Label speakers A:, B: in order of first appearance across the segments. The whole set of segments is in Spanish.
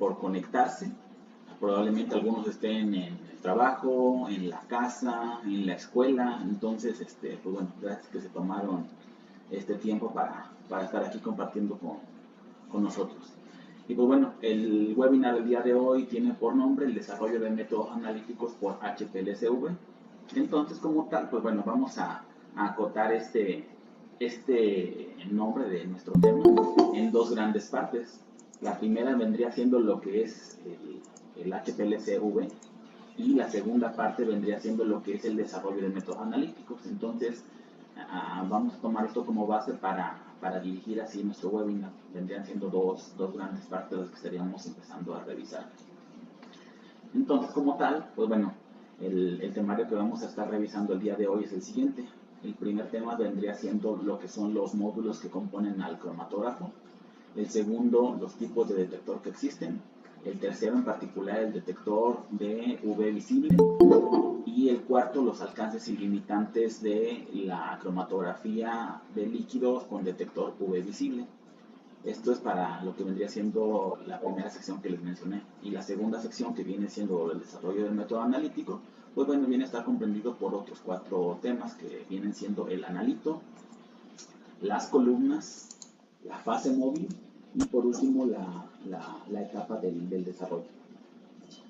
A: por conectarse. Probablemente algunos estén en el trabajo, en la casa, en la escuela. Entonces, pues bueno, gracias que se tomaron este tiempo para estar aquí compartiendo con nosotros. Y pues bueno, el webinar del día de hoy tiene por nombre el desarrollo de métodos analíticos por HPLSV. Entonces, como tal, pues bueno, vamos a acotar este nombre de nuestro tema en dos grandes partes. La primera vendría siendo lo que es el HPLSV y la segunda parte vendría siendo lo que es el desarrollo de métodos analíticos. Entonces, vamos a tomar esto como base para dirigir así nuestro webinar. Vendrían siendo dos grandes partes las que estaríamos empezando a revisar. Entonces, como tal, pues bueno, el temario que vamos a estar revisando el día de hoy es el siguiente. El primer tema vendría siendo lo que son los módulos que componen al cromatógrafo. El segundo, los tipos de detector que existen. El tercero, en particular, el detector de UV visible. Y el cuarto, los alcances y limitantes de la cromatografía de líquidos con detector UV visible. Esto es para lo que vendría siendo la primera sección que les mencioné. Y la segunda sección, que viene siendo el desarrollo del método analítico, pues bueno, viene a estar comprendido por otros 4 temas que vienen siendo el analito, las columnas, la fase móvil y por último la etapa del desarrollo.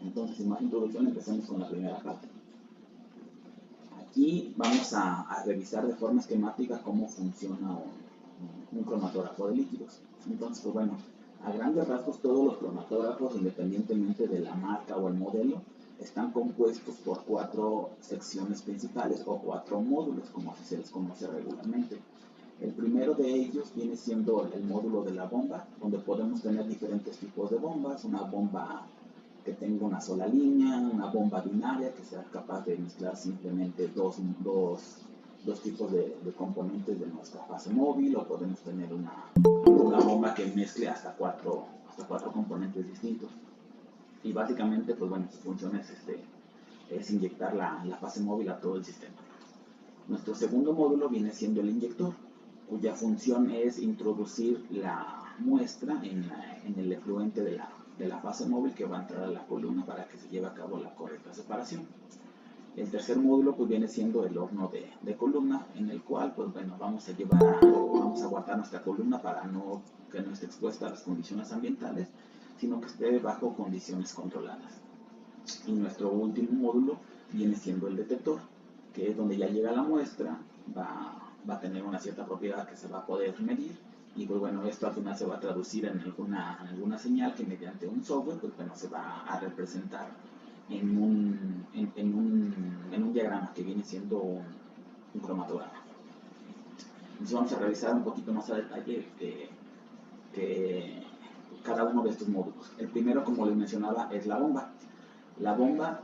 A: Entonces, sin más introducción, empecemos con la primera parte. Aquí vamos a revisar de forma esquemática cómo funciona un cromatógrafo de líquidos. Entonces, pues bueno, a grandes rasgos todos los cromatógrafos, independientemente de la marca o el modelo, están compuestos por 4 secciones principales o 4 módulos, como así se les conoce regularmente. El primero de ellos viene siendo el módulo de la bomba, donde podemos tener diferentes tipos de bombas, una bomba que tenga una sola línea, una bomba binaria que sea capaz de mezclar simplemente dos tipos de componentes de nuestra fase móvil, o podemos tener una bomba que mezcle hasta cuatro componentes distintos. Y básicamente, pues bueno, su función es inyectar la fase móvil a todo el sistema. Nuestro segundo módulo viene siendo el inyector, cuya función es introducir la muestra en el efluente de la fase móvil que va a entrar a la columna para que se lleve a cabo la correcta separación. El tercer módulo pues viene siendo el horno de columna, en el cual pues bueno, vamos a guardar nuestra columna para que no esté expuesta a las condiciones ambientales, sino que esté bajo condiciones controladas. Y nuestro último módulo viene siendo el detector, que es donde ya llega la muestra, va a tener una cierta propiedad que se va a poder medir, y pues bueno, esto al final se va a traducir en alguna señal que mediante un software pues bueno, se va a representar en un diagrama que viene siendo un cromatograma. Entonces vamos a revisar un poquito más a detalle que cada uno de estos módulos. El primero, como les mencionaba, es la bomba. La bomba,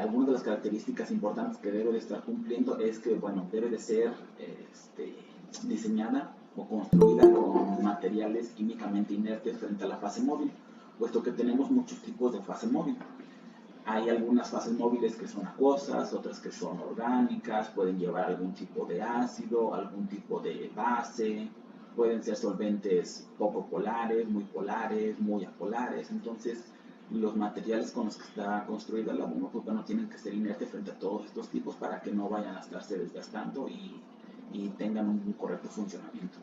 A: algunas de las características importantes que debe de estar cumpliendo es que, bueno, debe de ser diseñada o construida con materiales químicamente inertes frente a la fase móvil, puesto que tenemos muchos tipos de fase móvil. Hay algunas fases móviles que son acuosas, otras que son orgánicas, pueden llevar algún tipo de ácido, algún tipo de base, pueden ser solventes poco polares, muy apolares. Entonces, los materiales con los que está construida la bomba, pues bueno, tienen que ser inertes frente a todos estos tipos para que no vayan a estarse desgastando y tengan un correcto funcionamiento.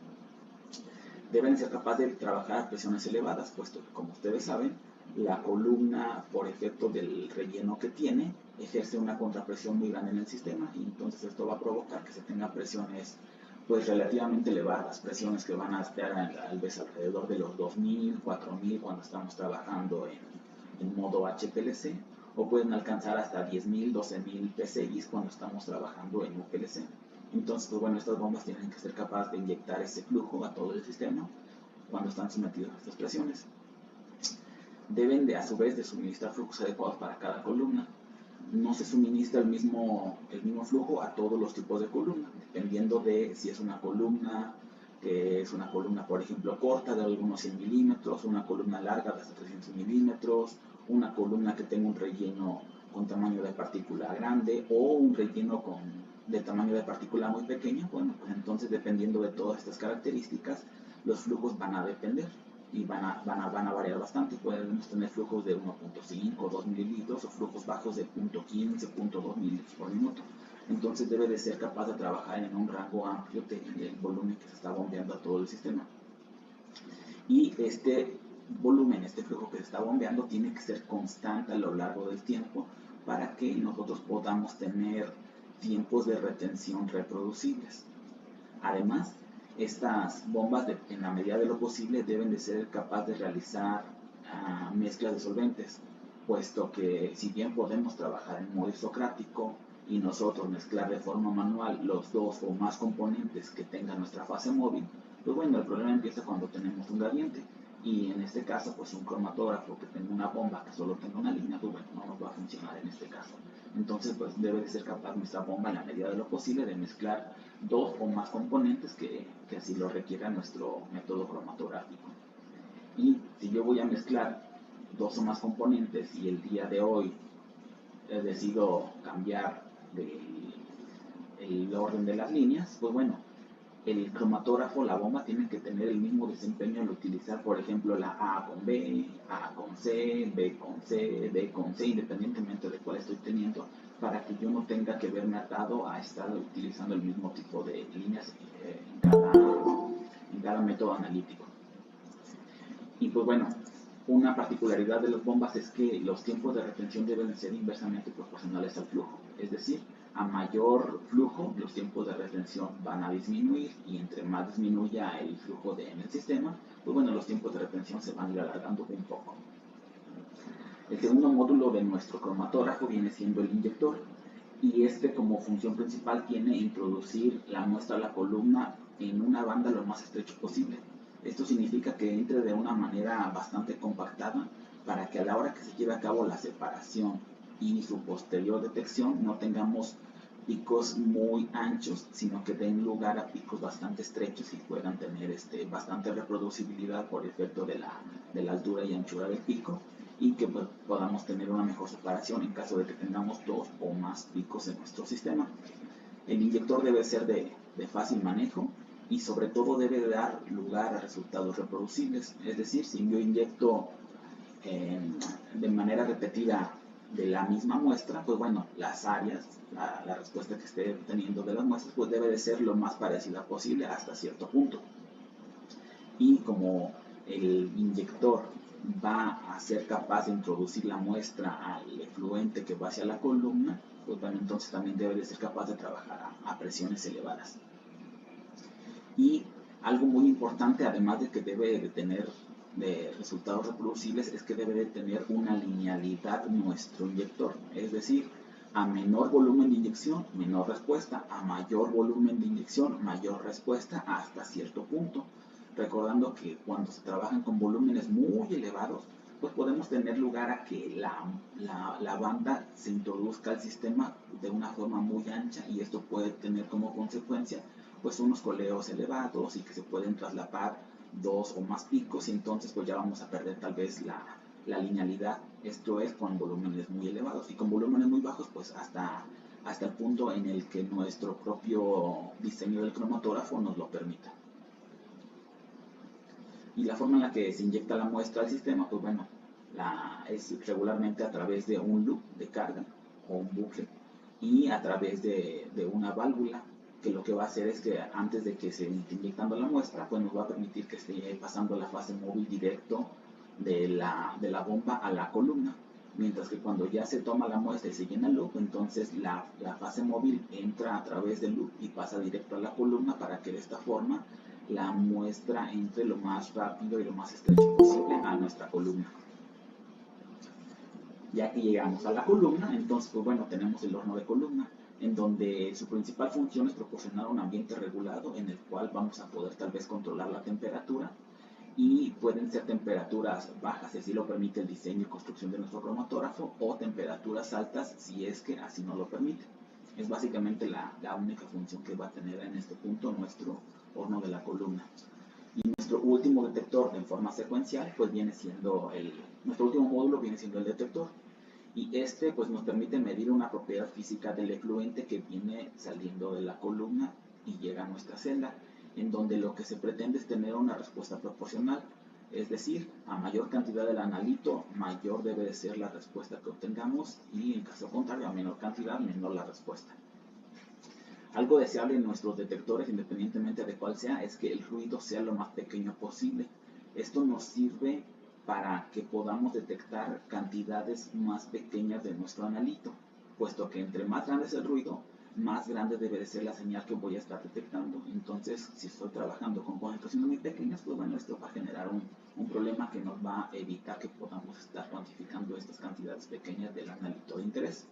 A: Deben ser capaces de trabajar a presiones elevadas, puesto que, como ustedes saben, la columna, por efecto del relleno que tiene, ejerce una contrapresión muy grande en el sistema, y entonces esto va a provocar que se tengan presiones pues relativamente elevadas, presiones que van a estar tal vez alrededor de los 2000, 4000 cuando estamos trabajando en modo HPLC, o pueden alcanzar hasta 10.000, 12.000 PSI cuando estamos trabajando en UPLC. Entonces, pues bueno, estas bombas tienen que ser capaces de inyectar ese flujo a todo el sistema cuando están sometidos a estas presiones. Deben a su vez de suministrar flujos adecuados para cada columna. No se suministra el mismo flujo a todos los tipos de columna, dependiendo de si es una columna que es una columna, por ejemplo, corta de algunos 100 milímetros, una columna larga de hasta 300 milímetros, una columna que tenga un relleno con tamaño de partícula grande o un relleno de tamaño de partícula muy pequeño. Bueno, pues entonces, dependiendo de todas estas características, los flujos van a depender. y van a variar bastante. Podemos tener flujos de 1.5, 2 mililitros o flujos bajos de 0.15, 0.2 mililitros por minuto. Entonces debe de ser capaz de trabajar en un rango amplio del volumen que se está bombeando a todo el sistema. Y este volumen, este flujo que se está bombeando, tiene que ser constante a lo largo del tiempo para que nosotros podamos tener tiempos de retención reproducibles. Además, estas bombas, en la medida de lo posible, deben de ser capaces de realizar mezclas de solventes, puesto que si bien podemos trabajar en modo isocrático y nosotros mezclar de forma manual los dos o más componentes que tenga nuestra fase móvil, pues bueno, el problema empieza cuando tenemos un gradiente. Y en este caso, pues un cromatógrafo que tenga una bomba que solo tenga una línea, pues bueno, no nos va a funcionar en este caso. Entonces, pues debe de ser capaz nuestra bomba, en la medida de lo posible, de mezclar dos o más componentes que así lo requiera nuestro método cromatográfico. Y si yo voy a mezclar dos o más componentes y el día de hoy decido cambiar el orden de las líneas, pues bueno, el cromatógrafo, la bomba, tiene que tener el mismo desempeño al utilizar, por ejemplo, la A con B, A con C, B con C, D con C, independientemente de cuál estoy teniendo, para que yo no tenga que verme atado a estar utilizando el mismo tipo de líneas en cada método analítico. Y pues bueno, una particularidad de las bombas es que los tiempos de retención deben ser inversamente proporcionales al flujo, es decir, a mayor flujo, los tiempos de retención van a disminuir, y entre más disminuya el flujo en el sistema, pues bueno, los tiempos de retención se van a ir alargando un poco. El segundo módulo de nuestro cromatógrafo viene siendo el inyector, y este, como función principal, tiene introducir la muestra a la columna en una banda lo más estrecho posible. Esto significa que entre de una manera bastante compactada para que a la hora que se lleve a cabo la separación y su posterior detección no tengamos picos muy anchos, sino que den lugar a picos bastante estrechos y puedan tener bastante reproducibilidad por efecto de la altura y anchura del pico, y que pues, podamos tener una mejor separación en caso de que tengamos dos o más picos en nuestro sistema. El inyector debe ser de fácil manejo y sobre todo debe dar lugar a resultados reproducibles. Es decir, si yo inyecto de manera repetida de la misma muestra, pues bueno, las áreas, la respuesta que esté obteniendo de las muestras, pues debe de ser lo más parecida posible hasta cierto punto. Y como el inyector va a ser capaz de introducir la muestra al efluente que va hacia la columna, pues bueno, entonces también debe de ser capaz de trabajar a presiones elevadas. Y algo muy importante, además de que debe de tener resultados reproducibles, es que debe de tener una linealidad nuestro inyector, es decir, a menor volumen de inyección, menor respuesta, a mayor volumen de inyección, mayor respuesta hasta cierto punto. Recordando que cuando se trabajan con volúmenes muy elevados, pues podemos tener lugar a que la banda se introduzca al sistema de una forma muy ancha, y esto puede tener como consecuencia pues unos coleos elevados y que se pueden traslapar dos o más picos, y entonces pues ya vamos a perder tal vez la linealidad. Esto es con volúmenes muy elevados, y con volúmenes muy bajos pues hasta el punto en el que nuestro propio diseño del cromatógrafo nos lo permita. Y la forma en la que se inyecta la muestra al sistema, pues bueno, es regularmente a través de un loop de carga o un bucle, y a través de una válvula, que lo que va a hacer es que antes de que se esté inyectando la muestra, pues nos va a permitir que esté pasando la fase móvil directo de la bomba a la columna, mientras que cuando ya se toma la muestra y se llena el loop, entonces la fase móvil entra a través del loop y pasa directo a la columna, para que de esta forma la muestra entre lo más rápido y lo más estrecho posible a nuestra columna. Ya que llegamos a la columna, entonces pues bueno, tenemos el horno de columna, en donde su principal función es proporcionar un ambiente regulado en el cual vamos a poder tal vez controlar la temperatura, y pueden ser temperaturas bajas si así lo permite el diseño y construcción de nuestro cromatógrafo, o temperaturas altas si es que así no lo permite. Es básicamente la única función que va a tener en este punto nuestro horno de la columna. Y nuestro último detector en forma secuencial pues viene siendo nuestro último módulo viene siendo el detector, y pues nos permite medir una propiedad física del efluente que viene saliendo de la columna y llega a nuestra celda, en donde lo que se pretende es tener una respuesta proporcional Es decir, a mayor cantidad del analito, mayor debe de ser la respuesta que obtengamos, y en caso contrario, a menor cantidad, menor la respuesta. Algo deseable en nuestros detectores, independientemente de cuál sea, es que el ruido sea lo más pequeño posible. Esto nos sirve para que podamos detectar cantidades más pequeñas de nuestro analito, puesto que entre más grande es el ruido, más grande debe de ser la señal que voy a estar detectando. Entonces, si estoy trabajando con concentraciones muy pequeñas, pues bueno, esto va a generar un problema que nos va a evitar que podamos estar cuantificando estas cantidades pequeñas del analito de interés.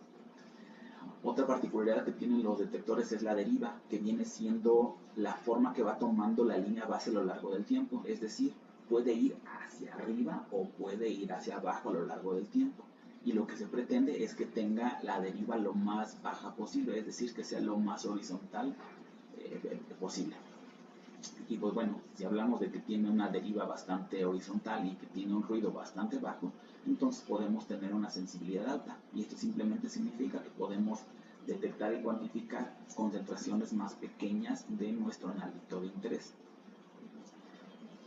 A: Otra particularidad que tienen los detectores es la deriva, que viene siendo la forma que va tomando la línea base a lo largo del tiempo. Es decir, puede ir hacia arriba o puede ir hacia abajo a lo largo del tiempo. Y lo que se pretende es que tenga la deriva lo más baja posible, es decir, que sea lo más horizontal posible. Y pues bueno, si hablamos de que tiene una deriva bastante horizontal y que tiene un ruido bastante bajo, entonces podemos tener una sensibilidad alta. Y esto simplemente significa que podemos detectar y cuantificar concentraciones más pequeñas de nuestro analito de interés.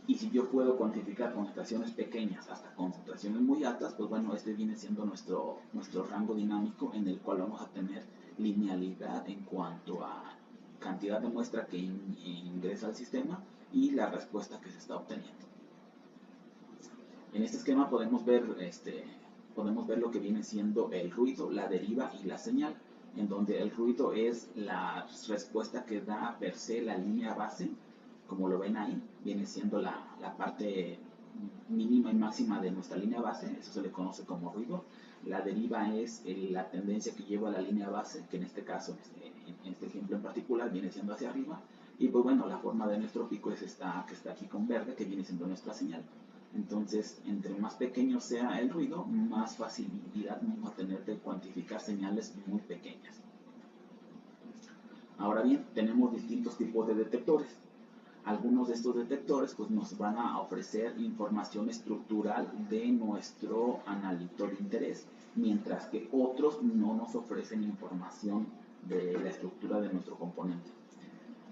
A: Y si yo puedo cuantificar concentraciones pequeñas hasta concentraciones muy altas, pues bueno, este viene siendo nuestro rango dinámico, en el cual vamos a tener linealidad en cuanto a cantidad de muestra que ingresa al sistema y la respuesta que se está obteniendo. En este esquema podemos ver lo que viene siendo el ruido, la deriva y la señal, en donde el ruido es la respuesta que da per se la línea base. Como lo ven ahí, viene siendo la parte mínima y máxima de nuestra línea base, eso se le conoce como ruido. La deriva es la tendencia que lleva a la línea base, que en este caso, en este ejemplo en particular, viene siendo hacia arriba. Y pues bueno, la forma de nuestro pico es esta que está aquí con verde, que viene siendo nuestra señal. Entonces, entre más pequeño sea el ruido, más facilidad vamos a tener de cuantificar señales muy pequeñas. Ahora bien, tenemos distintos tipos de detectores. Algunos de estos detectores pues, nos van a ofrecer información estructural de nuestro analito de interés, mientras que otros no nos ofrecen información de la estructura de nuestro componente.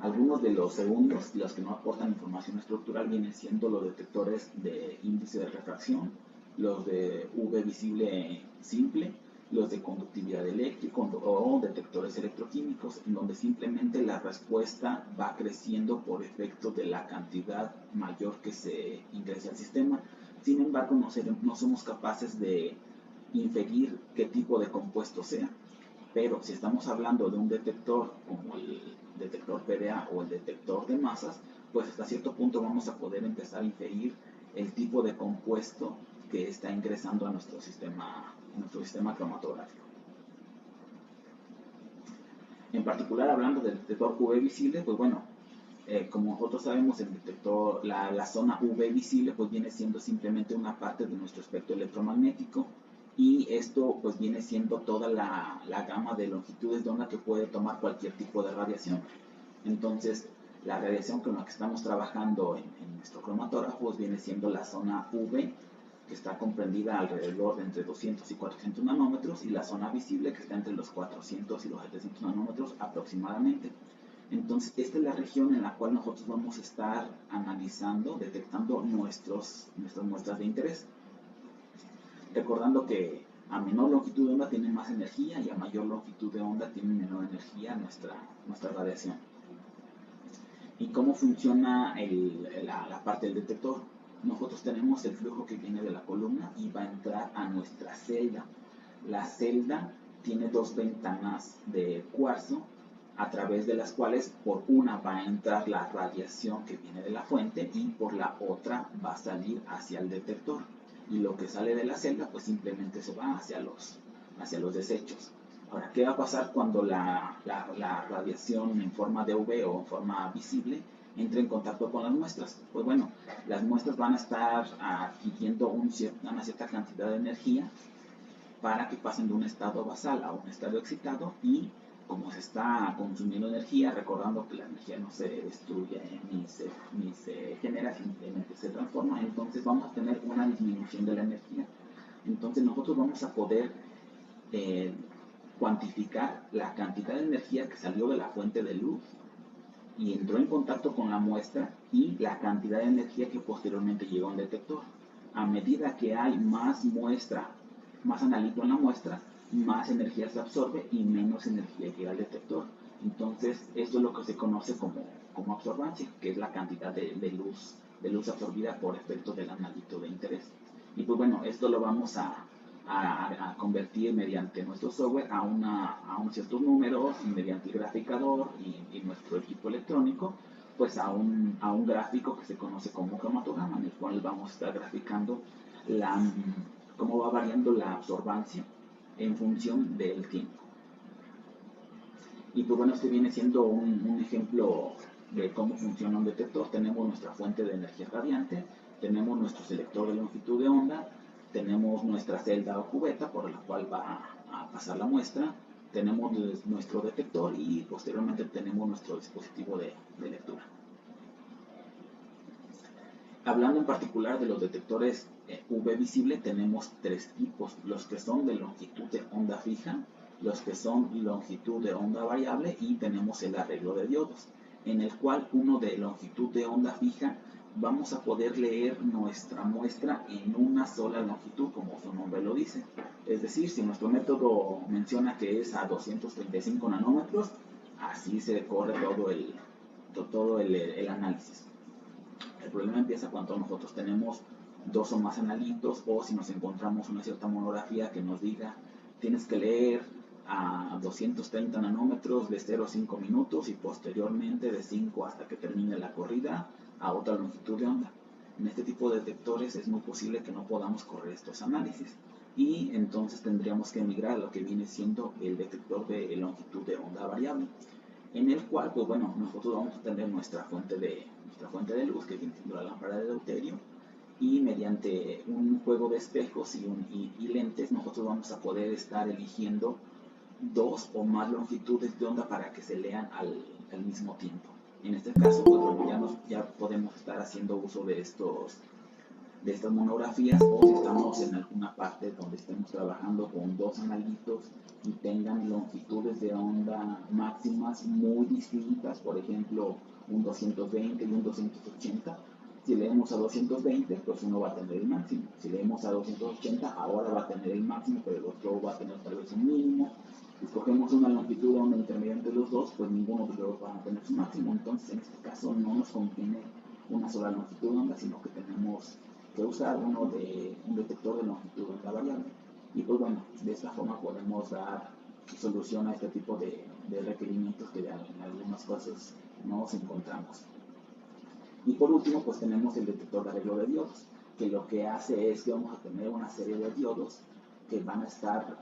A: Algunos de los segundos, los que no aportan información estructural, vienen siendo los detectores de índice de refracción, los de UV visible simple, los de conductividad eléctrica o detectores electroquímicos, en donde simplemente la respuesta va creciendo por efecto de la cantidad mayor que se ingresa al sistema. Sin embargo, no somos capaces de inferir qué tipo de compuesto sea. Pero si estamos hablando de un detector como el detector PDA o el detector de masas, pues hasta cierto punto vamos a poder empezar a inferir el tipo de compuesto que está ingresando a nuestro sistema cromatográfico. En particular, hablando del detector UV visible, pues bueno, como nosotros sabemos, el detector, la zona UV visible pues viene siendo simplemente una parte de nuestro espectro electromagnético, y esto pues viene siendo toda la gama de longitudes de onda que puede tomar cualquier tipo de radiación. Entonces, la radiación con la que estamos trabajando en nuestro cromatógrafo pues viene siendo la zona UV, que está comprendida alrededor de entre 200 y 400 nanómetros, y la zona visible, que está entre los 400 y los 700 nanómetros aproximadamente. Entonces, esta es la región en la cual nosotros vamos a estar analizando, detectando nuestras muestras de interés. Recordando que a menor longitud de onda tiene más energía y a mayor longitud de onda tiene menor energía nuestra radiación. ¿Y cómo funciona la parte del detector? Nosotros tenemos el flujo que viene de la columna y va a entrar a nuestra celda. La celda tiene dos ventanas de cuarzo, a través de las cuales por una va a entrar la radiación que viene de la fuente y por la otra va a salir hacia el detector. Y lo que sale de la celda pues simplemente se va hacia los desechos. Ahora, ¿qué va a pasar cuando la radiación en forma de UV o en forma visible entre en contacto con las muestras? Pues bueno, las muestras van a estar adquiriendo una cierta cantidad de energía para que pasen de un estado basal a un estado excitado, y como se está consumiendo energía, recordando que la energía no se destruye ni se genera, simplemente se transforma, entonces vamos a tener una disminución de la energía. Entonces nosotros vamos a poder cuantificar la cantidad de energía que salió de la fuente de luz y entró en contacto con la muestra y la cantidad de energía que posteriormente llegó a un detector. A medida que hay más muestra, más analito en la muestra, más energía se absorbe y menos energía llega al detector. Entonces, esto es lo que se conoce como absorbancia, que es la cantidad de luz absorbida por efecto del analito de interés. Y pues bueno, esto lo vamos a convertir mediante nuestro software a un ciertos números, y mediante el graficador y nuestro equipo electrónico, pues a un gráfico que se conoce como cromatograma, en el cual vamos a estar graficando cómo va variando la absorbancia en función del tiempo. Y pues bueno, este viene siendo un ejemplo de cómo funciona un detector. Tenemos nuestra fuente de energía radiante, tenemos nuestro selector de longitud de onda, tenemos nuestra celda o cubeta por la cual va a pasar la muestra, tenemos nuestro detector y posteriormente tenemos nuestro dispositivo de lectura. Hablando en particular de los detectores UV visible, tenemos tres tipos: los que son de longitud de onda fija, los que son longitud de onda variable y tenemos el arreglo de diodos, en el cual uno de longitud de onda fija vamos a poder leer nuestra muestra en una sola longitud, como su nombre lo dice. Es decir, si nuestro método menciona que es a 235 nanómetros, así se corre todo el análisis. El problema empieza cuando nosotros tenemos dos o más analitos, o si nos encontramos una cierta monografía que nos diga tienes que leer a 230 nanómetros de 0 a 5 minutos y posteriormente de 5 hasta que termine la corrida a otra longitud de onda. En este tipo de detectores es muy posible que no podamos correr estos análisis y entonces tendríamos que migrar a lo que viene siendo el detector de longitud de onda variable, en el cual, pues bueno, nosotros vamos a tener nuestra fuente de luz, que viene siendo la lámpara de deuterio, y mediante un juego de espejos y lentes, nosotros vamos a poder estar eligiendo dos o más longitudes de onda para que se lean al mismo tiempo. En este caso, pues bueno, ya podemos estar haciendo uso de estas monografías, o si estamos en alguna parte donde estemos trabajando con dos analitos y tengan longitudes de onda máximas muy distintas, por ejemplo un 220 y un 280. Si leemos a 220, pues uno va a tener el máximo. Si leemos a 280, ahora va a tener el máximo, pero el otro va a tener tal vez un mínimo. Si escogemos una longitud de onda intermedia entre los dos, pues ninguno de los dos va a tener su máximo. Entonces, en este caso, no nos conviene una sola longitud de onda, sino que tenemos que usar un detector de longitud de onda variable. Y pues bueno, de esta forma podemos dar solución a este tipo de requerimientos que en algunas cosas nos encontramos. Y por último, pues tenemos el detector de arreglo de diodos, que lo que hace es que vamos a tener una serie de diodos que van a estar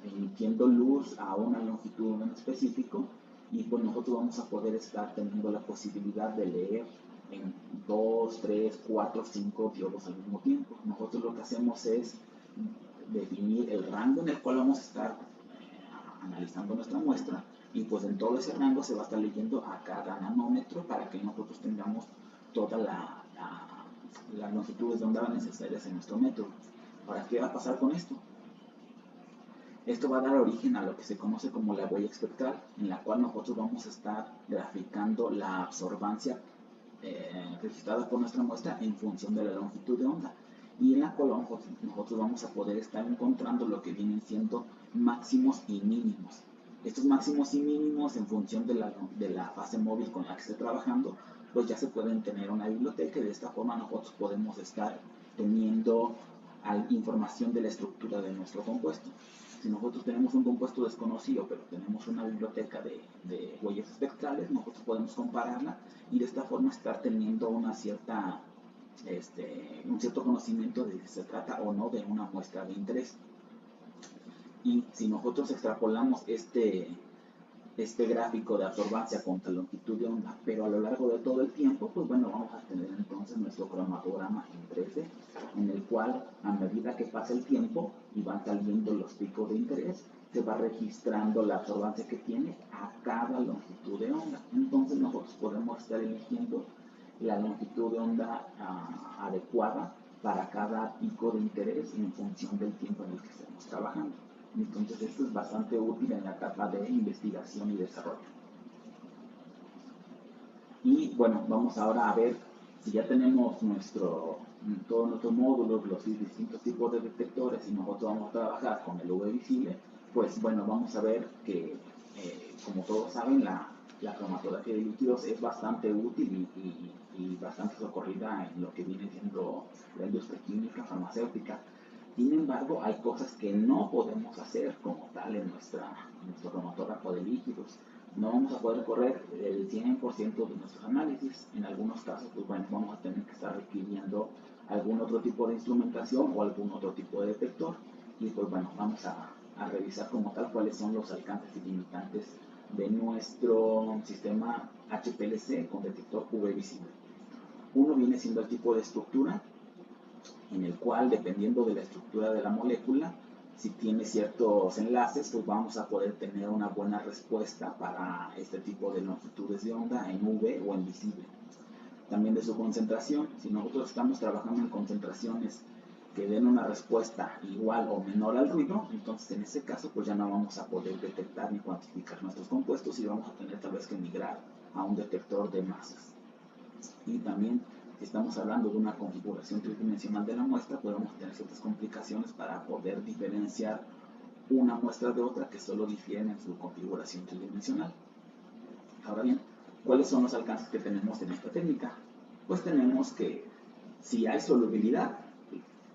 A: emitiendo luz a una longitud en específico, y pues nosotros vamos a poder estar teniendo la posibilidad de leer en 2, 3, 4, 5 diodos al mismo tiempo. Nosotros lo que hacemos es definir el rango en el cual vamos a estar analizando nuestra muestra, y pues en todo ese rango se va a estar leyendo a cada nanómetro para que nosotros tengamos todas las longitudes de onda necesarias en nuestro método. Ahora, ¿qué va a pasar con esto? Esto va a dar origen a lo que se conoce como la huella espectral, en la cual nosotros vamos a estar graficando la absorbancia registrada por nuestra muestra en función de la longitud de onda, y en la cual nosotros vamos a poder estar encontrando lo que vienen siendo máximos y mínimos. Estos máximos y mínimos, en función de la fase móvil con la que esté trabajando, pues ya se pueden tener una biblioteca, y de esta forma nosotros podemos estar teniendo información de la estructura de nuestro compuesto. Si nosotros tenemos un compuesto desconocido, pero tenemos una biblioteca de huellas espectrales, nosotros podemos compararla y de esta forma estar teniendo un cierto conocimiento de si se trata o no de una muestra de interés. Y si nosotros extrapolamos este gráfico de absorbancia contra longitud de onda, pero a lo largo de todo el tiempo, pues bueno, vamos a tener entonces nuestro cromatograma en 3D, en el cual a medida que pasa el tiempo y van saliendo los picos de interés, se va registrando la absorbancia que tiene a cada longitud de onda. Entonces nosotros podemos estar eligiendo la longitud de onda adecuada para cada pico de interés en función del tiempo en el que estemos trabajando. Entonces esto es bastante útil en la etapa de investigación y desarrollo. Y bueno, vamos ahora a ver si ya tenemos todos nuestros módulos, los distintos tipos de detectores y nosotros vamos a trabajar con el UV visible. Pues bueno, vamos a ver que como todos saben, la cromatografía de líquidos es bastante útil y bastante socorrida en lo que viene siendo la industria química, farmacéutica. Sin embargo, hay cosas que no podemos hacer como tal en nuestro cromatógrafo de líquidos. No vamos a poder correr el 100% de nuestros análisis. En algunos casos, pues bueno, vamos a tener que estar requiriendo algún otro tipo de instrumentación o algún otro tipo de detector. Y pues bueno, vamos a revisar como tal cuáles son los alcances y limitantes de nuestro sistema HPLC con detector UV visible. Uno viene siendo el tipo de estructura, en el cual, dependiendo de la estructura de la molécula, si tiene ciertos enlaces, pues vamos a poder tener una buena respuesta para este tipo de longitudes de onda en UV o en visible. También de su concentración, si nosotros estamos trabajando en concentraciones que den una respuesta igual o menor al ruido, entonces en ese caso pues ya no vamos a poder detectar ni cuantificar nuestros compuestos y vamos a tener tal vez que migrar a un detector de masas. Y también si estamos hablando de una configuración tridimensional de la muestra, podemos tener ciertas complicaciones para poder diferenciar una muestra de otra que solo difieren en su configuración tridimensional. Ahora bien, ¿cuáles son los alcances que tenemos en esta técnica? Pues tenemos que si hay solubilidad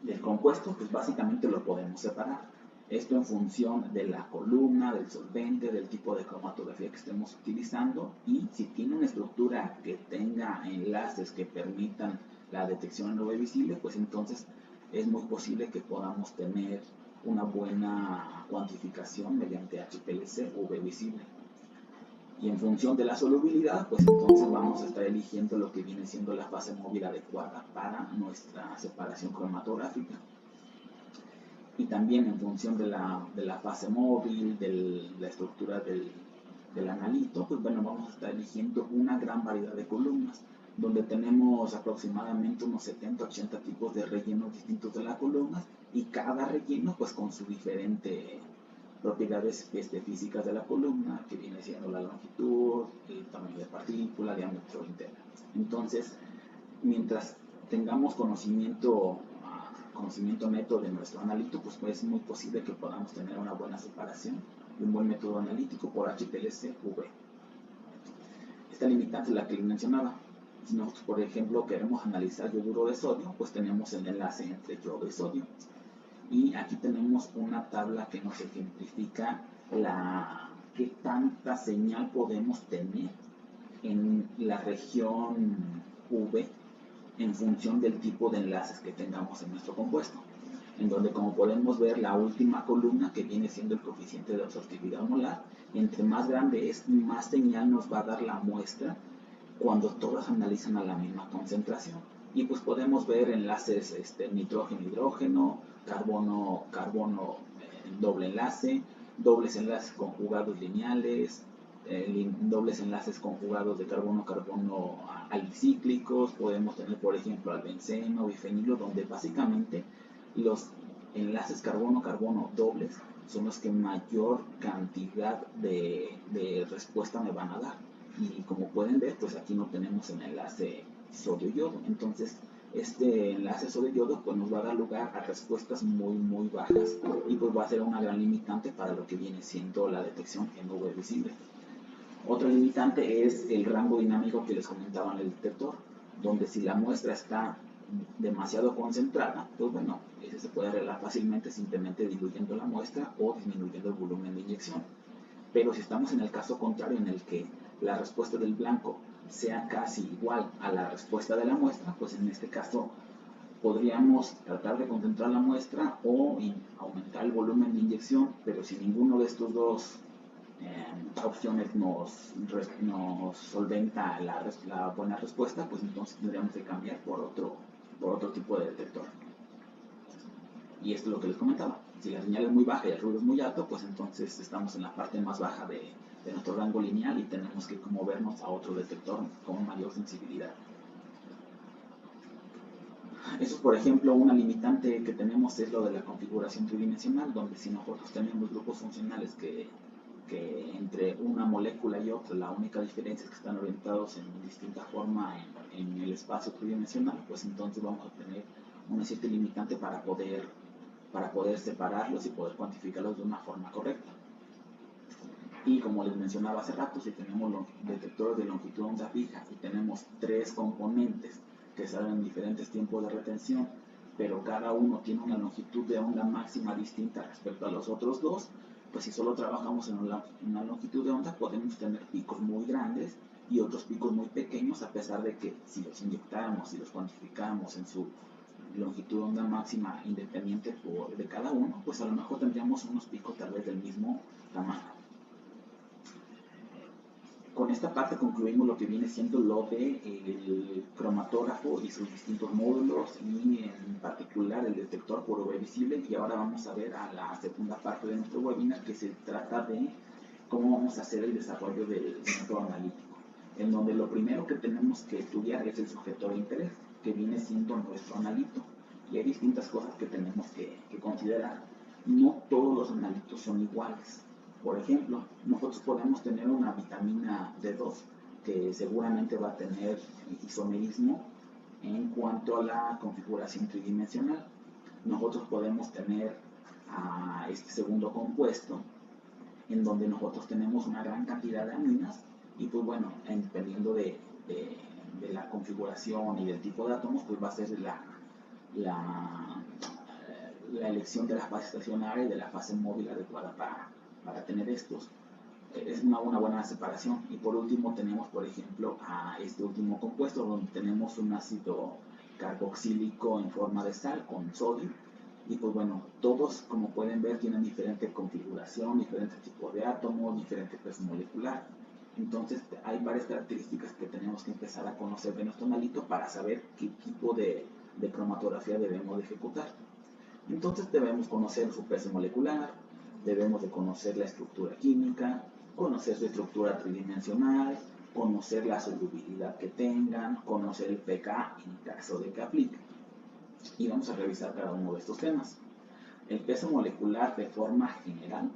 A: del compuesto, pues básicamente lo podemos separar. Esto en función de la columna, del solvente, del tipo de cromatografía que estemos utilizando y si tiene una estructura que tenga enlaces que permitan la detección en UV visible, pues entonces es muy posible que podamos tener una buena cuantificación mediante HPLC UV visible. Y en función de la solubilidad, pues entonces vamos a estar eligiendo lo que viene siendo la fase móvil adecuada para nuestra separación cromatográfica. Y también en función de la fase móvil, de la estructura del analito, pues bueno, vamos a estar eligiendo una gran variedad de columnas, donde tenemos aproximadamente unos 70-80 tipos de rellenos distintos de las columnas, y cada relleno pues con su diferente propiedades físicas de la columna, que viene siendo la longitud, el tamaño de partícula, diámetro interno. Entonces, mientras tengamos conocimiento neto de nuestro analito, pues es muy posible que podamos tener una buena separación y un buen método analítico por HPLC-UV. Esta limitante es la que les mencionaba. Si nosotros, por ejemplo, queremos analizar yoduro de sodio, pues tenemos el enlace entre yodo y sodio. Y aquí tenemos una tabla que nos ejemplifica qué tanta señal podemos tener en la región UV en función del tipo de enlaces que tengamos en nuestro compuesto, en donde, como podemos ver, la última columna, que viene siendo el coeficiente de absortividad molar, entre más grande es, más señal nos va a dar la muestra cuando todas analizan a la misma concentración. Y pues podemos ver enlaces nitrógeno-hidrógeno, carbono-carbono, doble enlace, dobles enlaces conjugados lineales, dobles enlaces conjugados de carbono-carbono alicíclicos. Podemos tener, por ejemplo, al benceno, bifenilo, donde básicamente los enlaces carbono-carbono dobles son los que mayor cantidad de respuesta me van a dar. Y como pueden ver, pues aquí no tenemos el enlace sodio-yodo. Entonces, este enlace sodio-yodo pues nos va a dar lugar a respuestas muy bajas y pues va a ser una gran limitante para lo que viene siendo la detección en UV visible. Otra limitante es el rango dinámico que les comentaba en el detector, donde si la muestra está demasiado concentrada, pues bueno, ese se puede arreglar fácilmente simplemente diluyendo la muestra o disminuyendo el volumen de inyección. Pero si estamos en el caso contrario, en el que la respuesta del blanco sea casi igual a la respuesta de la muestra, pues en este caso podríamos tratar de concentrar la muestra o aumentar el volumen de inyección, pero si ninguno de estos dos opciones nos solventa la buena respuesta, pues entonces tendríamos que cambiar por otro tipo de detector. Y esto es lo que les comentaba. Si la señal es muy baja y el ruido es muy alto, pues entonces estamos en la parte más baja de nuestro rango lineal y tenemos que movernos a otro detector con mayor sensibilidad. Eso, por ejemplo, una limitante que tenemos es lo de la configuración tridimensional, donde si nosotros tenemos grupos funcionales que que entre una molécula y otra la única diferencia es que están orientados en distinta forma en el espacio tridimensional, pues entonces vamos a tener una cierta limitante para poder separarlos y poder cuantificarlos de una forma correcta. Y como les mencionaba hace rato, si tenemos los detectores de longitud de onda fija y tenemos 3 componentes que salen en diferentes tiempos de retención, pero cada uno tiene una longitud de onda máxima distinta respecto a los otros dos, pues si solo trabajamos en una longitud de onda podemos tener picos muy grandes y otros picos muy pequeños, a pesar de que si los inyectáramos y los cuantificáramos en su longitud de onda máxima independiente de cada uno, pues a lo mejor tendríamos unos picos tal vez del mismo tamaño. Con esta parte concluimos lo que viene siendo lo del cromatógrafo y sus distintos módulos, y en particular el detector por UV visible. Y ahora vamos a ver a la segunda parte de nuestro webinar, que se trata de cómo vamos a hacer el desarrollo del método analítico, en donde lo primero que tenemos que estudiar es el sujeto de interés, que viene siendo nuestro analito. Y hay distintas cosas que tenemos que considerar. No todos los analitos son iguales. Por ejemplo, nosotros podemos tener una vitamina D2 que seguramente va a tener isomerismo en cuanto a la configuración tridimensional. Nosotros podemos tener a este segundo compuesto en donde nosotros tenemos una gran cantidad de aminas, y pues bueno, dependiendo de la configuración y del tipo de átomos, pues va a ser la elección de la fase estacionaria y de la fase móvil adecuada para tener estos. Es una buena separación. Y por último tenemos, por ejemplo, a este último compuesto, donde tenemos un ácido carboxílico en forma de sal con sodio. Y pues bueno, todos, como pueden ver, tienen diferente configuración, diferentes tipos de átomos, diferente peso molecular. Entonces hay varias características que tenemos que empezar a conocer de nuestro analito para saber qué tipo de cromatografía debemos de ejecutar. Entonces debemos conocer su peso molecular, debemos de conocer la estructura química, conocer su estructura tridimensional, conocer la solubilidad que tengan, conocer el pK en caso de que aplique. Y vamos a revisar cada uno de estos temas. El peso molecular de forma general,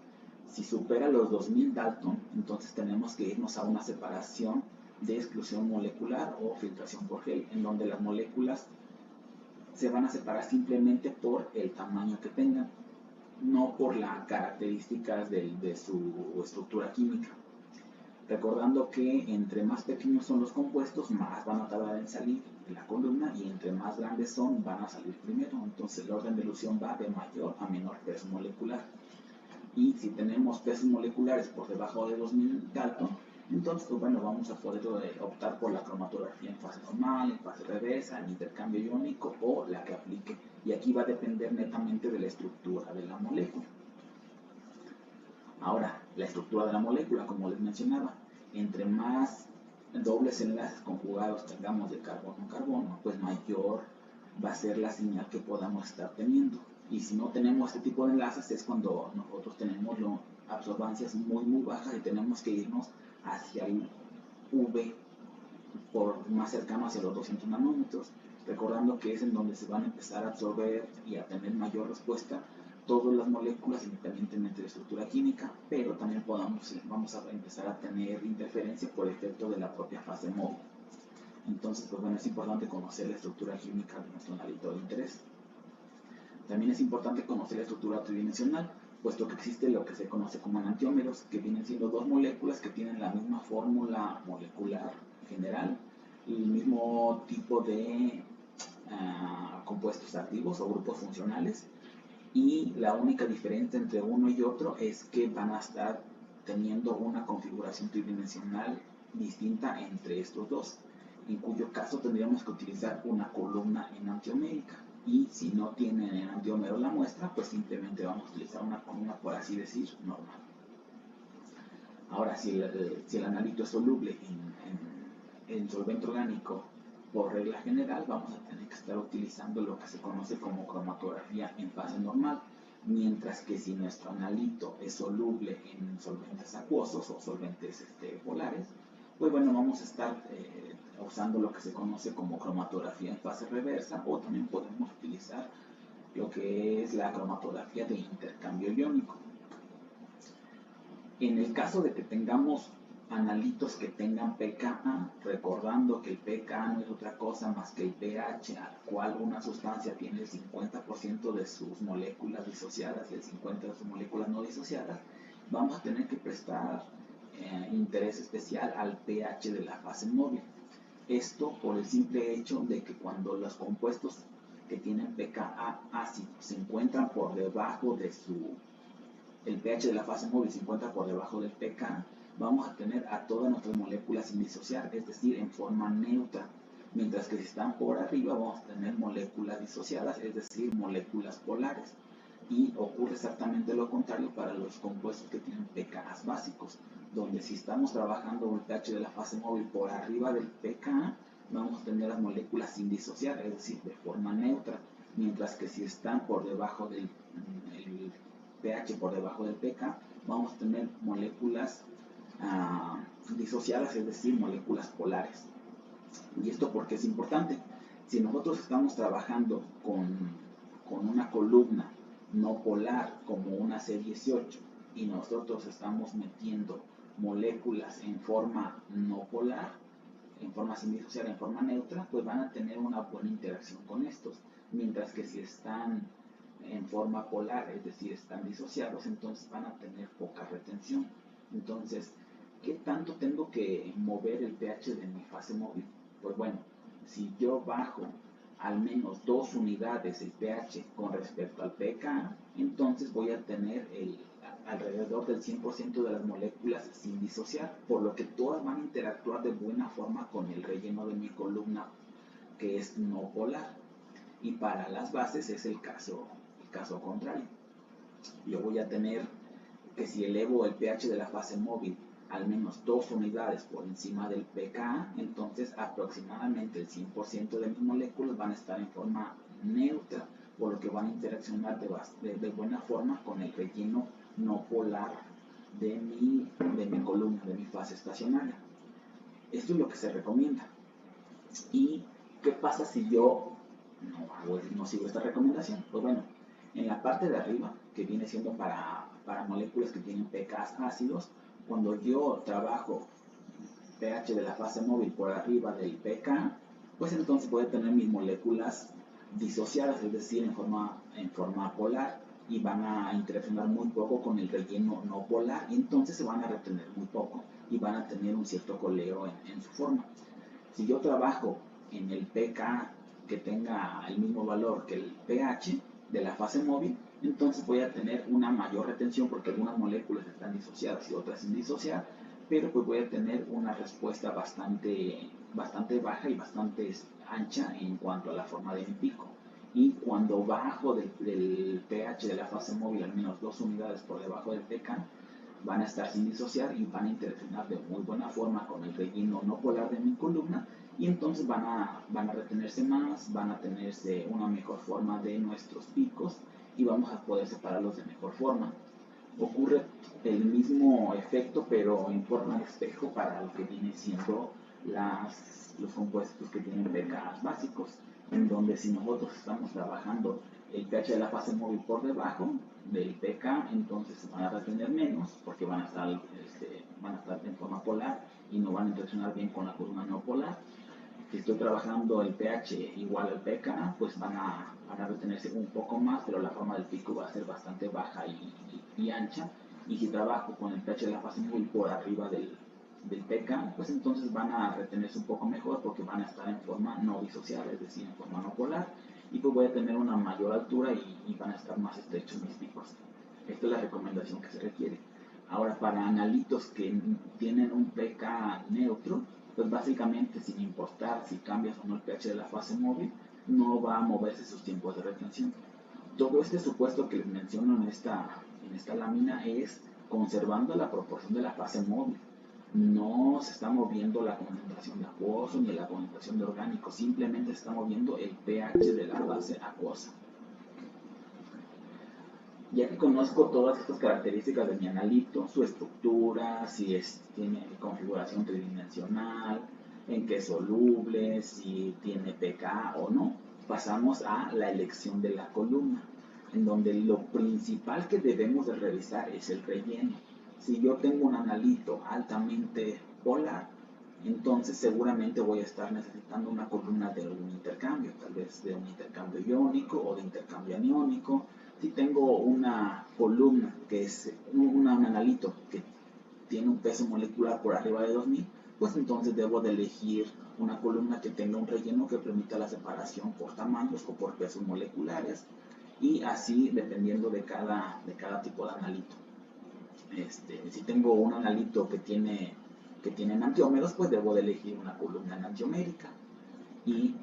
A: si supera los 2000 Dalton, entonces tenemos que irnos a una separación de exclusión molecular o filtración por gel, en donde las moléculas se van a separar simplemente por el tamaño que tengan, no por las características de su estructura química. Recordando que entre más pequeños son los compuestos, más van a tardar en salir de la columna, y entre más grandes son, van a salir primero. Entonces el orden de elusión va de mayor a menor peso molecular. Y si tenemos pesos moleculares por debajo de 2000 Dalton, entonces pues bueno, vamos a poder optar por la cromatografía en fase normal, en fase reversa, en intercambio iónico o la que aplique. Y aquí va a depender netamente de la estructura de la molécula. Ahora, la estructura de la molécula, como les mencionaba, entre más dobles enlaces conjugados tengamos de carbono-carbono, pues mayor va a ser la señal que podamos estar teniendo. Y si no tenemos este tipo de enlaces, es cuando nosotros tenemos absorbancias muy bajas y tenemos que irnos hacia el V más cercano hacia los 200 nanómetros, recordando que es en donde se van a empezar a absorber y a tener mayor respuesta todas las moléculas independientemente de estructura química, pero también vamos a empezar a tener interferencia por efecto de la propia fase móvil. Entonces, pues bueno, es importante conocer la estructura química de nuestro analito de interés. También es importante conocer la estructura tridimensional, puesto que existe lo que se conoce como enantiómeros, que vienen siendo dos moléculas que tienen la misma fórmula molecular general y el mismo tipo de compuestos activos o grupos funcionales, y la única diferencia entre uno y otro es que van a estar teniendo una configuración tridimensional distinta entre estos dos, en cuyo caso tendríamos que utilizar una columna enantiomérica. Y si no tienen enantiómero la muestra, pues simplemente vamos a utilizar una columna, por así decir, normal. Ahora, si el analito es soluble en solvente orgánico, por regla general, vamos a tener que estar utilizando lo que se conoce como cromatografía en fase normal, mientras que si nuestro analito es soluble en solventes acuosos o solventes polares, pues bueno, vamos a estar usando lo que se conoce como cromatografía en fase reversa, o también podemos utilizar lo que es la cromatografía de intercambio iónico. En el caso de que tengamos analitos que tengan pKa, recordando que el pKa no es otra cosa más que el pH al cual una sustancia tiene el 50% de sus moléculas disociadas y el 50% de sus moléculas no disociadas, vamos a tener que prestar interés especial al pH de la fase móvil. Esto por el simple hecho de que cuando los compuestos que tienen pKa ácido se encuentran por debajo de el pH de la fase móvil se encuentra por debajo del pKa, vamos a tener a todas nuestras moléculas sin disociar, es decir, en forma neutra. Mientras que si están por arriba vamos a tener moléculas disociadas, es decir, moléculas polares. Y ocurre exactamente lo contrario para los compuestos que tienen pKas básicos, donde si estamos trabajando el pH de la fase móvil por arriba del pKa, vamos a tener las moléculas sin disociar, es decir, de forma neutra. Mientras que si están por debajo del pH por debajo del pK, vamos a tener moléculas disociadas, es decir, moléculas polares. ¿Y esto por qué es importante? Si nosotros estamos trabajando con una columna no polar como una C18 y nosotros estamos metiendo moléculas en forma no polar, en forma sin disociar, en forma neutra, pues van a tener una buena interacción con estos. Mientras que si están en forma polar, es decir, están disociados, entonces van a tener poca retención. Entonces, ¿qué tanto tengo que mover el pH de mi fase móvil? Pues bueno, si yo bajo al menos 2 unidades el pH con respecto al pKa, entonces voy a tener alrededor del 100% de las moléculas sin disociar, por lo que todas van a interactuar de buena forma con el relleno de mi columna, que es no polar. Y para las bases es el caso contrario. Yo voy a tener que si elevo el pH de la fase móvil al menos 2 unidades por encima del pKa, entonces aproximadamente el 100% de mis moléculas van a estar en forma neutra, por lo que van a interaccionar de buena forma con el relleno no polar de mi columna, de mi fase estacionaria. Esto es lo que se recomienda. ¿Y qué pasa si yo no sigo esta recomendación? Pues bueno, en la parte de arriba, que viene siendo para moléculas que tienen pKs ácidos, cuando yo trabajo pH de la fase móvil por arriba del pKa, pues entonces voy a tener mis moléculas disociadas, es decir, en forma polar, y van a interaccionar muy poco con el relleno no polar, y entonces se van a retener muy poco y van a tener un cierto coleo en su forma. Si yo trabajo en el pKa que tenga el mismo valor que el pH de la fase móvil, entonces voy a tener una mayor retención porque algunas moléculas están disociadas y otras sin disociar, pero pues voy a tener una respuesta bastante baja y bastante ancha en cuanto a la forma de mi pico. Y cuando bajo del pH de la fase móvil al menos 2 unidades por debajo del pKa, van a estar sin disociar y van a interaccionar de muy buena forma con el relleno no polar de mi columna, y entonces van a retenerse más, van a tenerse una mejor forma de nuestros picos y vamos a poder separarlos de mejor forma. Ocurre el mismo efecto pero en forma de espejo para lo que viene siendo los compuestos que tienen pKs básicos, en donde si nosotros estamos trabajando el pH de la fase móvil por debajo del pKa, entonces se van a retener menos porque van a estar en forma polar y no van a interaccionar bien con la columna no polar. Si estoy trabajando el pH igual al pKa, pues van a retenerse un poco más, pero la forma del pico va a ser bastante baja y ancha. Y si trabajo con el pH de la fase móvil por arriba del pKa, pues entonces van a retenerse un poco mejor porque van a estar en forma no disociada, es decir, en forma no polar, y pues voy a tener una mayor altura y van a estar más estrechos mis picos. Esta es la recomendación que se requiere. Ahora, para analitos que tienen un pKa neutro, pues básicamente sin importar si cambias o no el pH de la fase móvil, no va a moverse sus tiempos de retención. Todo este supuesto que les menciono en esta lámina es conservando la proporción de la fase móvil. No se está moviendo la concentración de acuoso ni la concentración de orgánico, simplemente se está moviendo el pH de la fase acuosa. Ya que conozco todas estas características de mi analito, su estructura, si tiene configuración tridimensional, en qué es soluble, si tiene pKa o no, pasamos a la elección de la columna, en donde lo principal que debemos de revisar es el relleno. Si yo tengo un analito altamente polar, entonces seguramente voy a estar necesitando una columna de un intercambio, tal vez de un intercambio iónico o de intercambio aniónico. Si tengo una columna que es un analito que tiene un peso molecular por arriba de 2000, pues entonces debo de elegir una columna que tenga un relleno que permita la separación por tamaños o por pesos moleculares, y así dependiendo de cada tipo de analito. Si tengo un analito que tiene enantiómeros, pues debo de elegir una columna enantiomérica. Y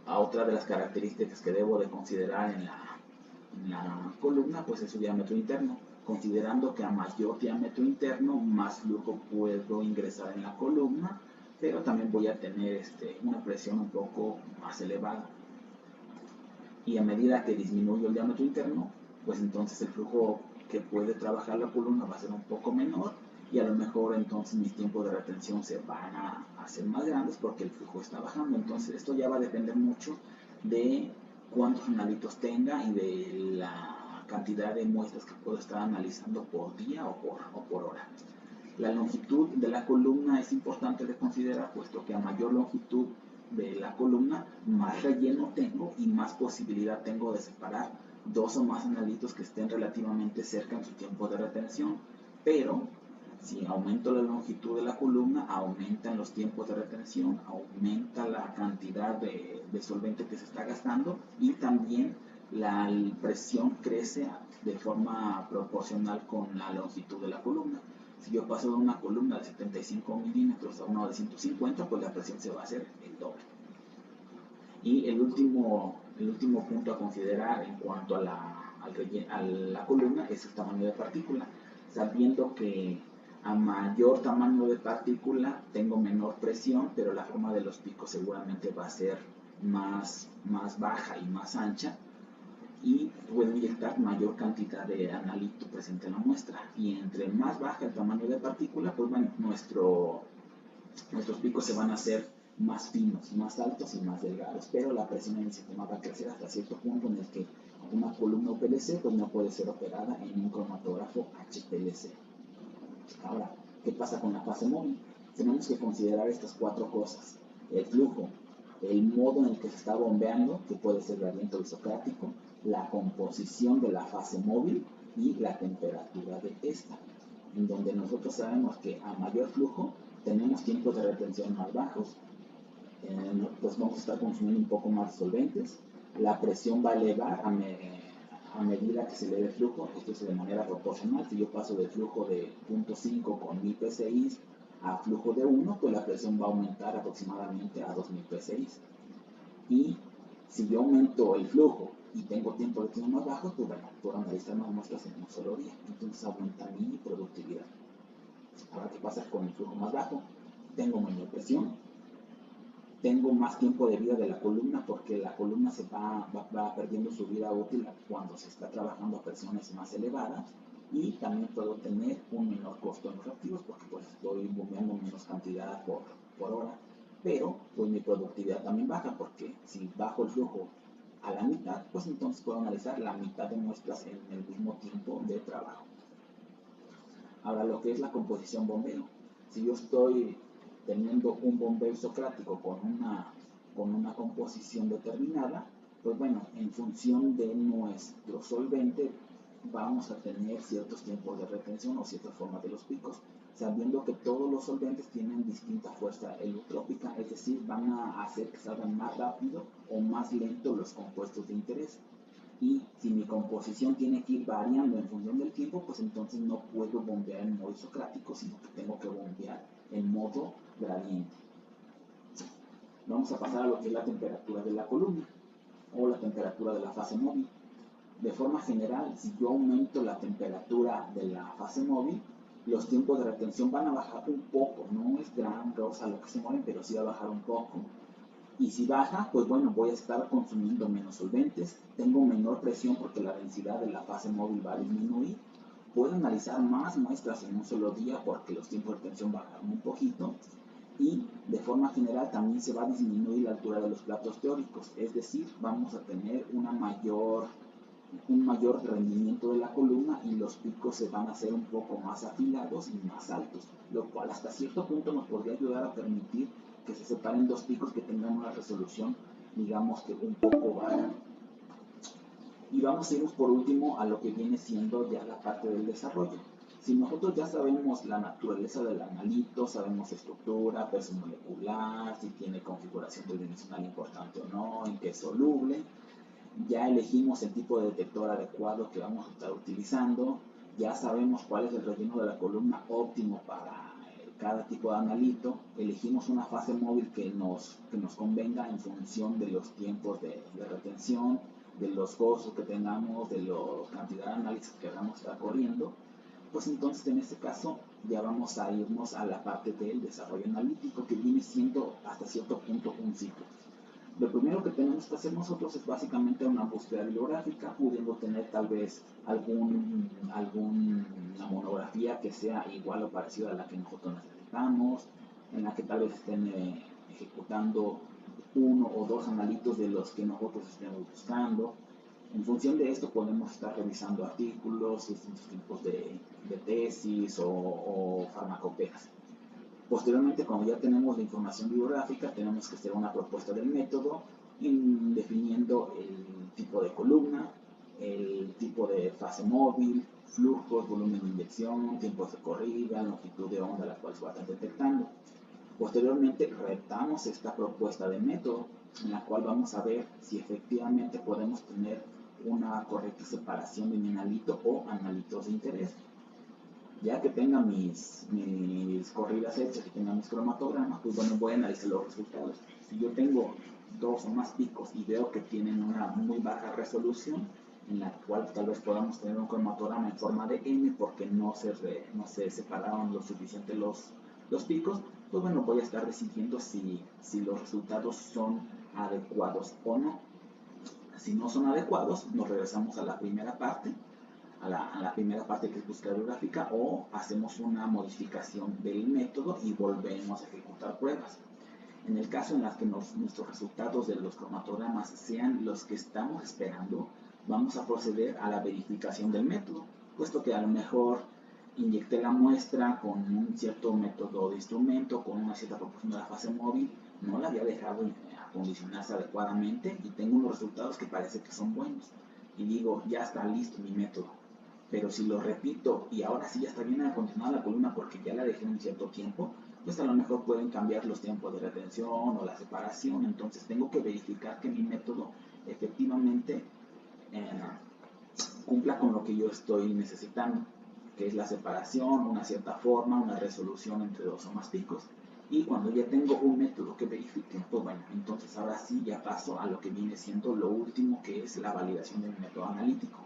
A: a otra de las características que debo de considerar en la columna, pues es su diámetro interno, considerando que a mayor diámetro interno, más flujo puedo ingresar en la columna, pero también voy a tener una presión un poco más elevada. Y a medida que disminuyo el diámetro interno, pues entonces el flujo que puede trabajar la columna va a ser un poco menor, y a lo mejor entonces mis tiempos de retención se van a hacer más grandes porque el flujo está bajando. Entonces esto ya va a depender mucho de cuántos analitos tenga y de la cantidad de muestras que puedo estar analizando por día o por hora. La longitud de la columna es importante de considerar, puesto que a mayor longitud de la columna, más relleno tengo y más posibilidad tengo de separar dos o más analitos que estén relativamente cerca en su tiempo de retención. Pero si aumento la longitud de la columna, aumentan los tiempos de retención, aumenta la cantidad de solvente que se está gastando, y también la presión crece de forma proporcional con la longitud de la columna. Si yo paso de una columna de 75 milímetros a una de 150, pues la presión se va a hacer el doble. Y el último punto a considerar en cuanto a la columna es el tamaño de partícula, sabiendo que a mayor tamaño de partícula tengo menor presión, pero la forma de los picos seguramente va a ser más baja y más ancha, y puedo inyectar mayor cantidad de analito presente en la muestra. Y entre más baja el tamaño de partícula, pues bueno, nuestros picos se van a hacer más finos, más altos y más delgados, pero la presión en el sistema va a crecer hasta cierto punto en el que una columna UPLC pues no puede ser operada en un cromatógrafo HPLC. Ahora, ¿qué pasa con la fase móvil? Tenemos que considerar estas cuatro cosas: el flujo, el modo en el que se está bombeando, que puede ser gradiente o isocrático, la composición de la fase móvil y la temperatura de esta, en donde nosotros sabemos que a mayor flujo tenemos tiempos de retención más bajos, pues vamos a estar consumiendo un poco más de solventes, la presión va a elevar a medida que se eleve el flujo. Esto es de manera proporcional. Si yo paso del flujo de 0.5 con 1000 psi a flujo de 1, pues la presión va a aumentar aproximadamente a 2000 psi. Y si yo aumento el flujo y tengo tiempo de retención más bajo, pues bueno, puedo analizar más muestras en un solo día. Entonces aumenta mi productividad. Ahora, ¿qué pasa con el flujo más bajo? Tengo menor presión, tengo más tiempo de vida de la columna, porque la columna se va perdiendo su vida útil cuando se está trabajando a presiones más elevadas, y también puedo tener un menor costo en los reactivos porque pues estoy bombeando menos cantidad por hora, pero pues mi productividad también baja, porque si bajo el flujo a la mitad, pues entonces puedo analizar la mitad de muestras en el mismo tiempo de trabajo. Ahora, lo que es la composición bombeo. Si yo estoy teniendo un bombeo isocrático con una composición determinada, pues bueno, en función de nuestro solvente vamos a tener ciertos tiempos de retención o ciertas formas de los picos, sabiendo que todos los solventes tienen distinta fuerza heliotropica, es decir, van a hacer que salgan más rápido o más lento los compuestos de interés. Y si mi composición tiene que ir variando en función del tiempo, pues entonces no puedo bombear en modo isocrático, sino que tengo que bombear en modo gradiente. Vamos a pasar a lo que es la temperatura de la columna o la temperatura de la fase móvil. De forma general, si yo aumento la temperatura de la fase móvil, los tiempos de retención van a bajar un poco. No es gran cosa lo que se mueven, pero sí va a bajar un poco. Y si baja, pues bueno, voy a estar consumiendo menos solventes, tengo menor presión porque la densidad de la fase móvil va a disminuir, puedo analizar más muestras en un solo día porque los tiempos de retención bajaron un poquito, y de forma general también se va a disminuir la altura de los platos teóricos, es decir, vamos a tener una mayor un mayor rendimiento de la columna y los picos se van a hacer un poco más afilados y más altos, lo cual hasta cierto punto nos podría ayudar a permitir que se separen dos picos que tengan una resolución, digamos que un poco baja. Y vamos a irnos por último a lo que viene siendo ya la parte del desarrollo. Si nosotros ya sabemos la naturaleza del analito, sabemos estructura, peso molecular, si tiene configuración tridimensional importante o no, en qué es soluble, ya elegimos el tipo de detector adecuado que vamos a estar utilizando, ya sabemos cuál es el relleno de la columna óptimo para cada tipo de analito, elegimos una fase móvil que nos convenga en función de los tiempos de retención, de los costos que tengamos, de la cantidad de análisis que vamos a estar corriendo, pues entonces en este caso ya vamos a irnos a la parte del desarrollo analítico, que viene siendo hasta cierto punto un ciclo. Lo primero que tenemos que hacer nosotros es básicamente una búsqueda bibliográfica, pudiendo tener tal vez alguna monografía que sea igual o parecida a la que nosotros necesitamos, en la que tal vez estén ejecutando uno o dos analitos de los que nosotros estemos buscando. En función de esto podemos estar revisando artículos, distintos tipos de tesis o farmacopeas. Posteriormente, cuando ya tenemos la información bibliográfica, tenemos que hacer una propuesta del método, definiendo el tipo de columna, el tipo de fase móvil, flujos, volumen de inyección, tiempos de corrida, longitud de onda a la cual se va a estar detectando. Posteriormente, redactamos esta propuesta de método, en la cual vamos a ver si efectivamente podemos tener una correcta separación de mi analito o analitos de interés. Ya que tenga mis corridas hechas y tenga mis cromatogramas, pues bueno, voy a analizar los resultados. Si yo tengo dos o más picos y veo que tienen una muy baja resolución, en la cual tal vez podamos tener un cromatograma en forma de M porque no se separaron lo suficiente los picos, pues bueno, voy a estar decidiendo si los resultados son adecuados o no. Si no son adecuados, nos regresamos a la primera parte, a la primera parte que es búsqueda bibliográfica, o hacemos una modificación del método y volvemos a ejecutar pruebas. En el caso en el que nuestros resultados de los cromatogramas sean los que estamos esperando, vamos a proceder a la verificación del método, puesto que a lo mejor inyecté la muestra con un cierto método de instrumento, con una cierta proporción de la fase móvil, no la había dejado acondicionarse adecuadamente y tengo unos resultados que parece que son buenos. Y digo, ya está listo mi método. Pero si lo repito y ahora sí ya está bien acondicionada la columna porque ya la dejé un cierto tiempo, pues a lo mejor pueden cambiar los tiempos de retención o la separación. Entonces tengo que verificar que mi método efectivamente cumpla con lo que yo estoy necesitando, que es la separación, una cierta forma, una resolución entre dos o más picos. Y cuando ya tengo un método que verifique, pues bueno, entonces ahora sí ya paso a lo que viene siendo lo último, que es la validación de mi método analítico.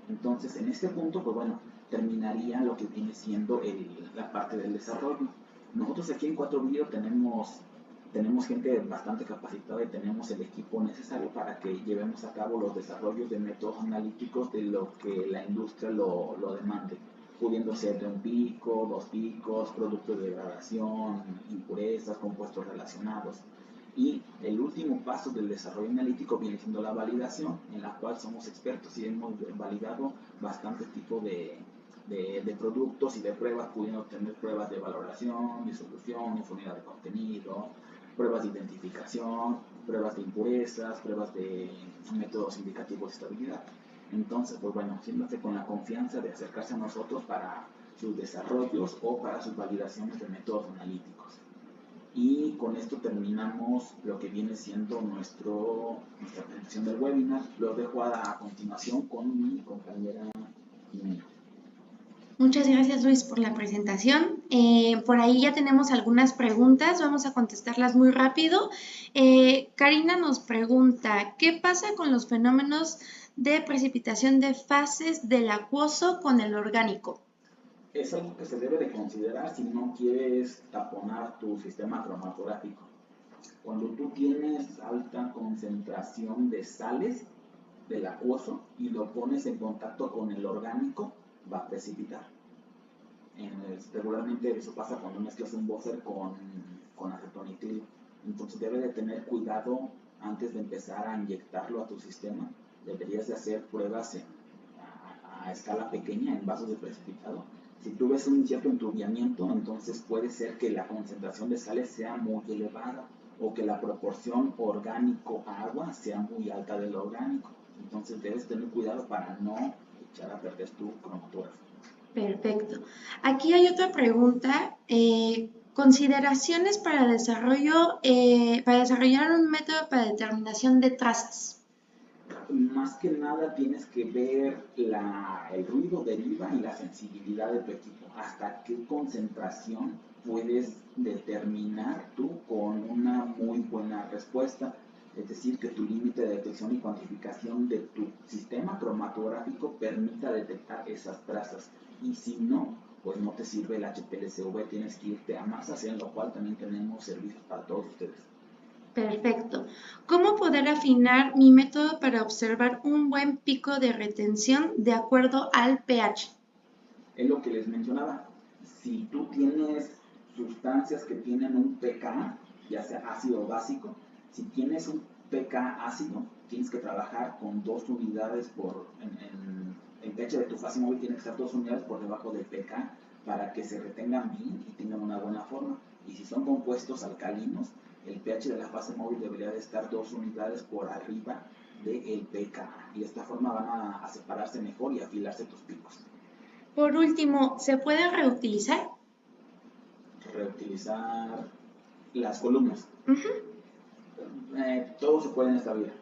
A: Entonces, en este punto, pues bueno, terminaría lo que viene siendo la parte del desarrollo. Nosotros aquí en 4Bio tenemos gente bastante capacitada y tenemos el equipo necesario para que llevemos a cabo los desarrollos de métodos analíticos de lo que la industria lo demande, pudiendo ser de un pico, dos picos, productos de degradación, impurezas, compuestos relacionados. Y el último paso del desarrollo analítico viene siendo la validación, en la cual somos expertos y hemos validado bastantes tipos de productos y de pruebas, pudiendo tener pruebas de valoración, disolución, infinidad de contenido, pruebas de identificación, pruebas de impurezas, pruebas de métodos indicativos de estabilidad. Entonces, pues bueno, siéntate con la confianza de acercarse a nosotros para sus desarrollos o para sus validaciones de métodos analíticos. Y con esto terminamos lo que viene siendo nuestra presentación del webinar. Lo dejo a continuación con mi compañera Jimena.
B: Muchas gracias, Luis, por la presentación. Por ahí ya tenemos algunas preguntas, vamos a contestarlas muy rápido. Karina nos pregunta, ¿qué pasa con los fenómenos de precipitación de fases del acuoso con el orgánico?
A: Es algo que se debe de considerar si no quieres taponar tu sistema cromatográfico. Cuando tú tienes alta concentración de sales del acuoso y lo pones en contacto con el orgánico, va a precipitar. Regularmente eso pasa cuando mezclas un buffer con acetonitrilo. Entonces debe de tener cuidado antes de empezar a inyectarlo a tu sistema, deberías de hacer pruebas a escala pequeña en vasos de precipitado. Si tú ves un cierto enturbiamiento, entonces puede ser que la concentración de sales sea muy elevada o que la proporción orgánico-agua sea muy alta de lo orgánico. Entonces debes tener cuidado para no echar a perder tu cromatógrafo.
B: Perfecto. Aquí hay otra pregunta. Consideraciones para desarrollar un método para determinación de trazas.
A: Más que nada tienes que ver el ruido deriva y la sensibilidad de tu equipo. Hasta qué concentración puedes determinar tú con una muy buena respuesta. Es decir, que tu límite de detección y cuantificación de tu sistema cromatográfico permita detectar esas trazas. Y si no, pues no te sirve el HPLC-V, tienes que irte a masas, en lo cual también tenemos servicios para todos ustedes.
B: Perfecto. ¿Cómo poder afinar mi método para observar un buen pico de retención de acuerdo al pH?
A: Es lo que les mencionaba. Si tú tienes sustancias que tienen un pK, ya sea ácido o básico, si tienes un pK ácido, tienes que trabajar con 2 unidades el pH de tu fase móvil tiene que estar 2 unidades por debajo del pK para que se retengan bien y tengan una buena forma. Y si son compuestos alcalinos, el pH de la fase móvil debería de estar 2 unidades por arriba del pK. Y de esta forma van a separarse mejor y afilarse tus picos.
B: Por último, ¿se puede reutilizar?
A: Reutilizar las columnas.
B: Uh-huh.
A: Todo se puede en esta vida.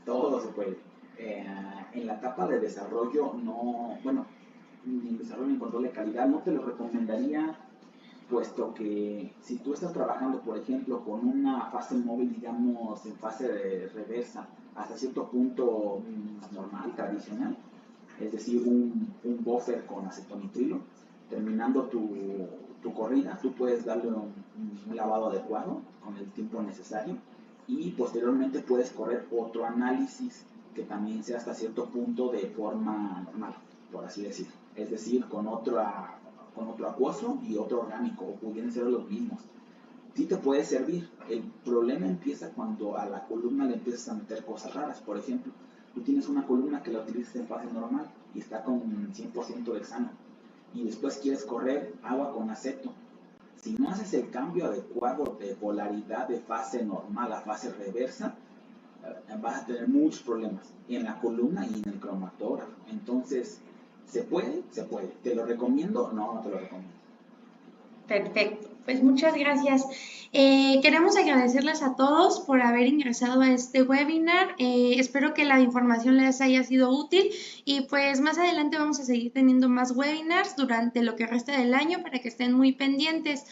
A: Todo se puede. En la etapa de desarrollo, ni en desarrollo ni en control de calidad, no te lo recomendaría, puesto que si tú estás trabajando, por ejemplo, con una fase móvil, digamos, en fase de reversa, hasta cierto punto normal, tradicional, es decir, un buffer con acetonitrilo, terminando tu corrida, tú puedes darle un lavado adecuado con el tiempo necesario y posteriormente puedes correr otro análisis que también sea hasta cierto punto de forma normal, por así decirlo. Es decir, con otro acuoso y otro orgánico, o pudieran ser los mismos. Sí te puede servir. El problema empieza cuando a la columna le empiezas a meter cosas raras. Por ejemplo, tú tienes una columna que la utilizas en fase normal y está con 100% de hexano y después quieres correr agua con aceto. Si no haces el cambio adecuado de polaridad de fase normal a fase reversa, vas a tener muchos problemas en la columna y en el cromatógrafo. Entonces, ¿se puede? Se puede. ¿Te lo recomiendo? No, no te lo recomiendo.
B: Perfecto, pues muchas gracias. Queremos agradecerles a todos por haber ingresado a este webinar. Espero que la información les haya sido útil y pues más adelante vamos a seguir teniendo más webinars durante lo que resta del año para que estén muy pendientes.